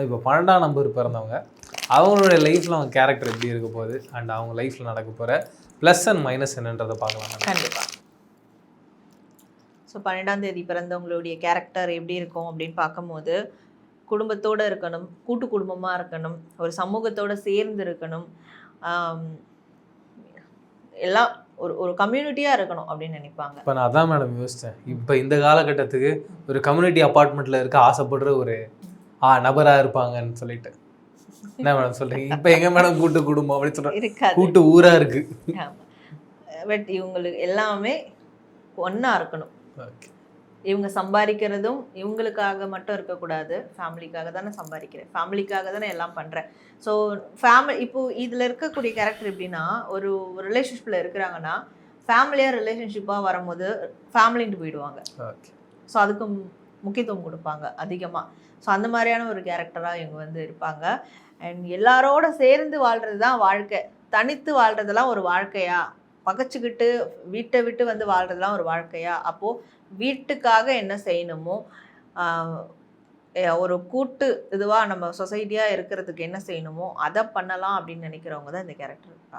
இப்போ 12ஆம் நம்பர் பிறந்தவங்க அவங்களுடைய லைஃப்பில் அவங்க கேரக்டர் எப்படி இருக்க போகுது அண்ட் அவங்க லைஃப்பில் நடக்க போகிற ப்ளஸ் அண்ட் மைனஸ் என்னன்றதை பார்க்கலாம். கண்டிப்பாக. ஸோ 12ஆம் தேதி பிறந்தவங்களுடைய கேரக்டர் எப்படி இருக்கும் அப்படின்னு பார்க்கும்போது, குடும்பத்தோடு இருக்கணும், கூட்டு குடும்பமாக இருக்கணும், ஒரு சமூகத்தோடு சேர்ந்து இருக்கணும், எல்லாம் ஒரு கம்யூனிட்டியாக இருக்கணும் அப்படின்னு நினைப்பாங்க. இப்போ நான் அதான் மேடம் யோசித்தேன், இப்போ இந்த காலகட்டத்துக்கு ஒரு கம்யூனிட்டி அப்பார்ட்மெண்ட்டில் இருக்க ஆசைப்படுற ஒரு நபராக இருப்பாங்கன்னு சொல்லிட்டு என்ன மேடம் சொல்கிறீங்க? இப்போ எங்க மேடம் கூட்டு குடும்பம் அப்படின்னு சொல்கிறேன், கூட்டு ஊராக இருக்குது. பட் இவங்களுக்கு எல்லாமே ஒன்றா இருக்கணும். ஓகே, இவங்க சம்பாதிக்கிறதும் இவங்களுக்காக மட்டும் இருக்கக்கூடாது, ஃபேமிலிக்காக தானே சம்பாதிக்கிறேன், ஃபேமிலிக்காக தானே எல்லாம் பண்ணுறேன். ஸோ இப்போது இதில் இருக்கக்கூடிய கேரக்டர் எப்படின்னா, ஒரு ரிலேஷன்ஷிப்பில் இருக்கிறாங்கன்னா ஃபேமிலியாக ரிலேஷன்ஷிப்பாக வரும்போது ஃபேமிலின்ட்டு போயிடுவாங்க. ஓகே, ஸோ அதுக்கு முக்கியத்துவம் கொடுப்பாங்க அதிகமாக. ஸோ அந்த மாதிரியான ஒரு கேரக்டராக இவங்க வந்து இருப்பாங்க. அண்ட் எல்லாரோட சேர்ந்து வாழ்கிறது தான் வாழ்க்கை, தனித்து வாழ்கிறதெல்லாம் ஒரு வாழ்க்கையா, பகைச்சிக்கிட்டு வீட்டை விட்டு வந்து வாழ்கிறதுலாம் ஒரு வாழ்க்கையா? அப்போது வீட்டுக்காக என்ன செய்யணுமோ, ஒரு கூட்டு இதுவாக நம்ம சொசைட்டியாக இருக்கிறதுக்கு என்ன செய்யணுமோ அதை பண்ணலாம் அப்படின்னு நினைக்கிறவங்க தான் இந்த கேரக்டர்.